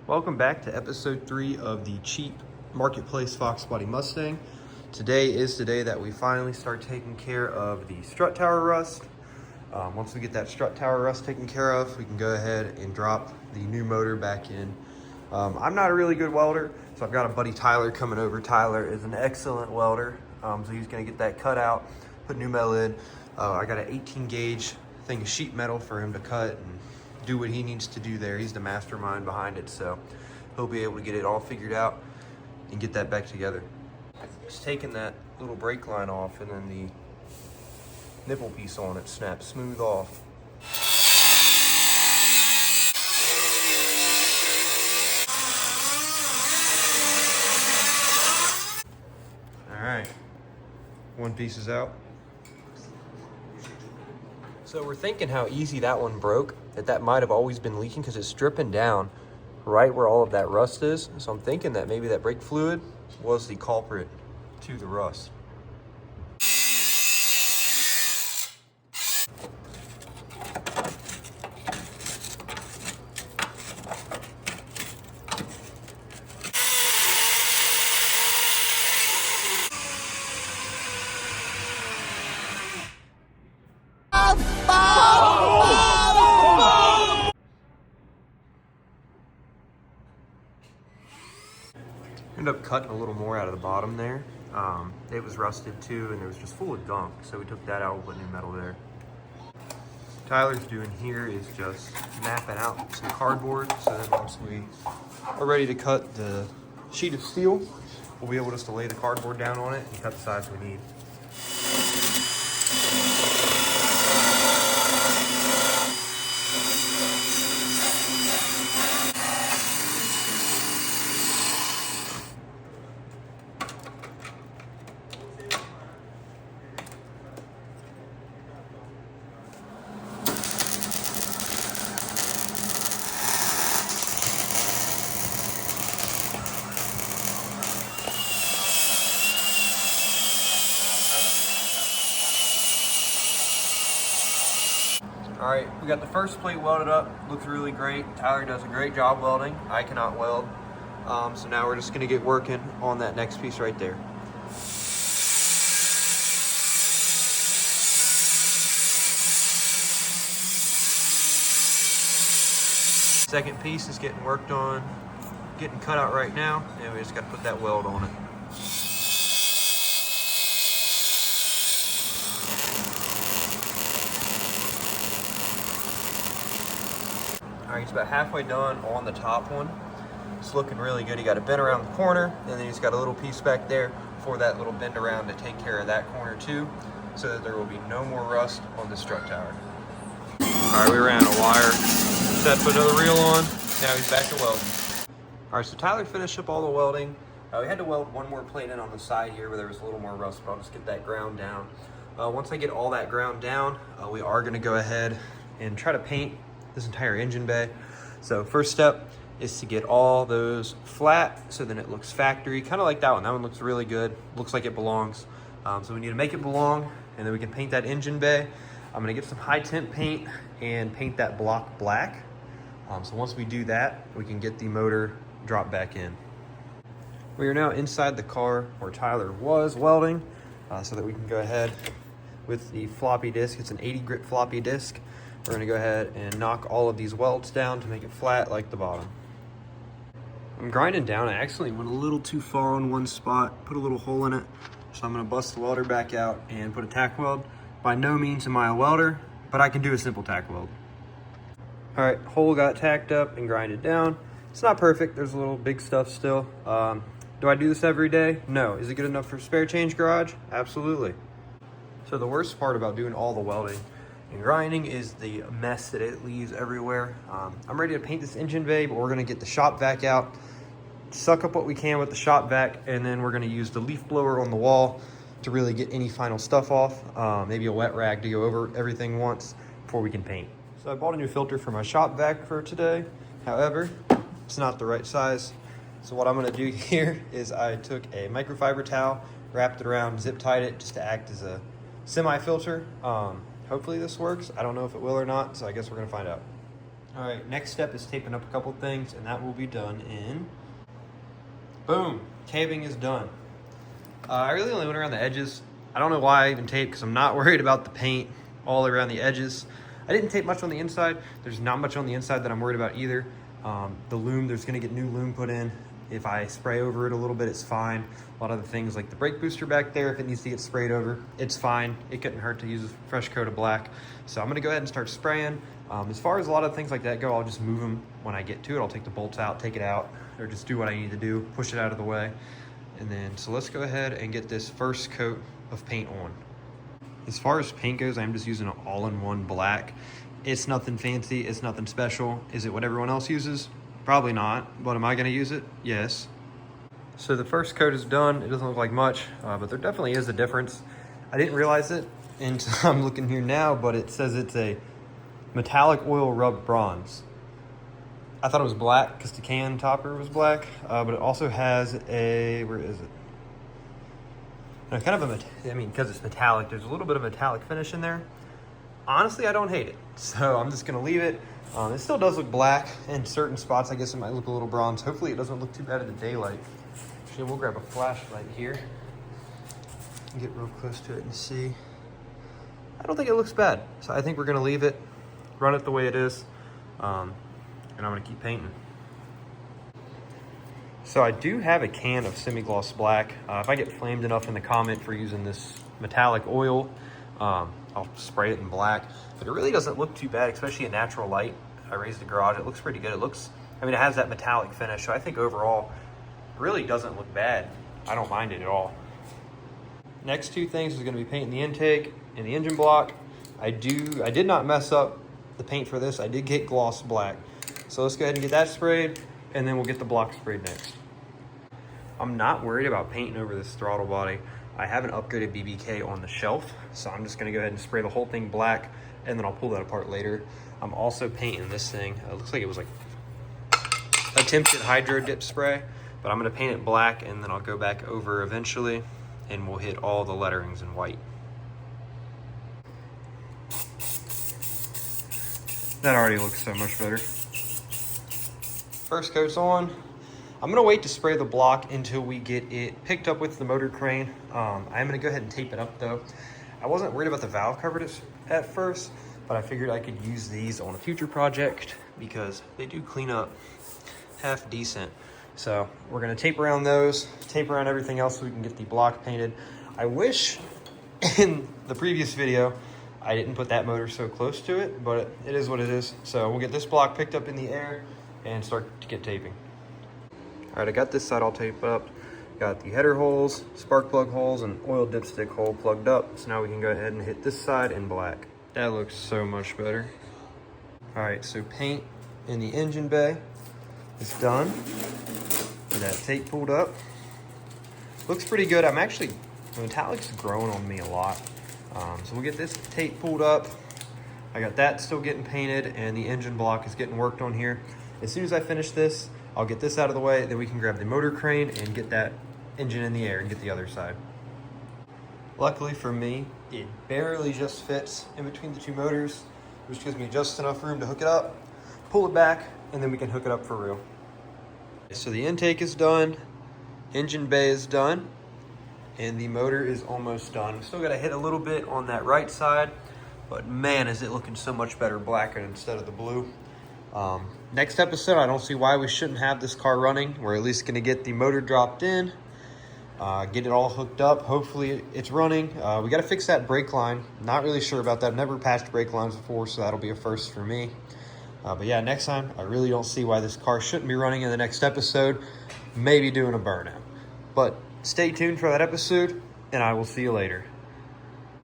Welcome back to episode 3 of the cheap marketplace foxbody Mustang. Today is the day that we finally start taking care of the strut tower rust. Once we get that strut tower rust taken care of, we can go ahead and drop the new motor back in. I'm not a really good welder, so I've got a buddy Tyler coming over. Tyler is an excellent welder, so he's gonna get that cut out, put new metal in. I got an 18 gauge thing of sheet metal for him to cut and do what he needs to do there. He's the mastermind behind it, so he'll be able to get it all figured out and get that back together. Just taking that little brake line off, and then the nipple piece on it snaps smooth off. All right, one piece is out. So we're thinking how easy that one broke, that might have always been leaking because it's dripping down right where all of that rust is. So I'm thinking that maybe that brake fluid was the culprit to the rust. Ended up cutting a little more out of the bottom there. It was rusted too, and it was just full of gunk, so we took that out and put new metal there. Tyler's doing here is just mapping out some cardboard, so then once we are ready to cut the sheet of steel, we'll be able just to lay the cardboard down on it and cut the size we need. All right, we got the first plate welded up. Looks really great. Tyler does a great job welding. I cannot weld. So now we're just gonna get working on that next piece right there. Second piece is getting worked on, getting cut out right now, and we just gotta put that weld on it. All right, he's about halfway done on the top one. It's looking really good. He got a bend around the corner, and then he's got a little piece back there for that little bend around to take care of that corner too, so that there will be no more rust on the strut tower. All right, we ran a wire, set put another reel on. Now he's back to welding. All right, so Tyler finished up all the welding. We had to weld one more plate in on the side here where there was a little more rust, but I'll just get that ground down. Once I get all that ground down, we are gonna go ahead and try to paint this entire engine bay. So first step is to get all those flat so then it looks factory, kind of like that one. That one looks really good, looks like it belongs. So we need to make it belong, and then we can paint that engine bay. I'm gonna get some high temp paint and paint that block black. So once we do that, we can get the motor dropped back in. We are now inside the car where Tyler was welding, so that we can go ahead with the floppy disk. It's an 80 grit floppy disk. We're gonna go ahead and knock all of these welds down to make it flat like the bottom. I'm grinding down. I accidentally went a little too far on one spot, put a little hole in it. So I'm gonna bust the welder back out and put a tack weld. By no means am I a welder, but I can do a simple tack weld. All right, hole got tacked up and grinded down. It's not perfect, there's a little big stuff still. Do I do this every day? No. Is it good enough for spare change garage? Absolutely. So the worst part about doing all the welding and grinding is the mess that it leaves everywhere. I'm ready to paint this engine bay, but we're gonna get the shop vac out, suck up what we can with the shop vac, and then we're gonna use the leaf blower on the wall to really get any final stuff off. Maybe a wet rag to go over everything once before we can paint. So I bought a new filter for my shop vac for today. However, it's not the right size. So what I'm gonna do here is I took a microfiber towel, wrapped it around, zip tied it just to act as a semi-filter. Hopefully this works. I don't know if it will or not, so I guess we're gonna find out. All right, next step is taping up a couple things, and that will be done in, boom, taping is done. I really only went around the edges. I don't know why I even taped, because I'm not worried about the paint all around the edges. I didn't tape much on the inside. There's not much on the inside that I'm worried about either. The loom, there's gonna get new loom put in. If I spray over it a little bit, it's fine. A lot of the things like the brake booster back there, if it needs to get sprayed over, it's fine. It couldn't hurt to use a fresh coat of black. So I'm gonna go ahead and start spraying. As far as a lot of things like that go, I'll just move them when I get to it. I'll take the bolts out, take it out, or just do what I need to do, push it out of the way. And then, so let's go ahead and get this first coat of paint on. As far as paint goes, I'm just using an all-in-one black. It's nothing fancy, it's nothing special. Is it what everyone else uses? Probably not, but am I gonna use it? Yes. So the first coat is done. It doesn't look like much, but there definitely is a difference. I didn't realize it until I'm looking here now, but it says it's a metallic oil rubbed bronze. I thought it was black because the can topper was black, but it also has a, where is it? Kind of a, I mean, because it's metallic, there's a little bit of metallic finish in there. Honestly, I don't hate it, so I'm just gonna leave it. It still does look black in certain spots. I guess it might look a little bronze. Hopefully it doesn't look too bad in the daylight. Actually, we'll grab a flashlight here and get real close to it and see. I don't think it looks bad, so I think we're gonna leave it, run it the way it is, and I'm gonna keep painting. So I do have a can of semi-gloss black. If I get flamed enough in the comment for using this metallic oil, I'll spray it in black. But it really doesn't look too bad, especially in natural light. I raised the garage, it looks pretty good. It looks, I mean, it has that metallic finish, so I think overall, it really doesn't look bad. I don't mind it at all. Next two things is gonna be painting the intake and the engine block. I did not mess up the paint for this. I did get gloss black. So let's go ahead and get that sprayed, and then we'll get the block sprayed next. I'm not worried about painting over this throttle body. I have an upgraded BBK on the shelf, so I'm just gonna go ahead and spray the whole thing black, and then I'll pull that apart later. I'm also painting this thing. It looks like it was like attempted hydro dip spray, but I'm gonna paint it black, and then I'll go back over eventually, and we'll hit all the letterings in white. That already looks so much better. First coat's on. I'm gonna wait to spray the block until we get it picked up with the motor crane. I'm gonna go ahead and tape it up though. I wasn't worried about the valve coverage at first, but I figured I could use these on a future project because they do clean up half decent. So we're gonna tape around those, tape around everything else so we can get the block painted. I wish in the previous video I didn't put that motor so close to it, but it is what it is. So we'll get this block picked up in the air and start to get taping. All right, I got this side all taped up. Got the header holes, spark plug holes, and oil dipstick hole plugged up. So now we can go ahead and hit this side in black. That looks so much better. All right, so paint in the engine bay is done. Get that tape pulled up. Looks pretty good. I'm actually, the metallic's growing on me a lot. So we'll get this tape pulled up. I got that still getting painted, and the engine block is getting worked on here. As soon as I finish this, I'll get this out of the way, then we can grab the motor crane and get that engine in the air and get the other side. Luckily for me, it barely just fits in between the two motors, which gives me just enough room to hook it up, pull it back, and then we can hook it up for real. So the intake is done, engine bay is done, and the motor is almost done. Still gotta hit a little bit on that right side, but man, is it looking so much better black instead of the blue. Next episode, I don't see why we shouldn't have this car running. We're at least gonna get the motor dropped in, get it all hooked up. Hopefully it's running. We gotta fix that brake line. Not really sure about that. I've never patched brake lines before, so that'll be a first for me. But yeah, next time, I really don't see why this car shouldn't be running in the next episode. Maybe doing a burnout. But stay tuned for that episode, and I will see you later.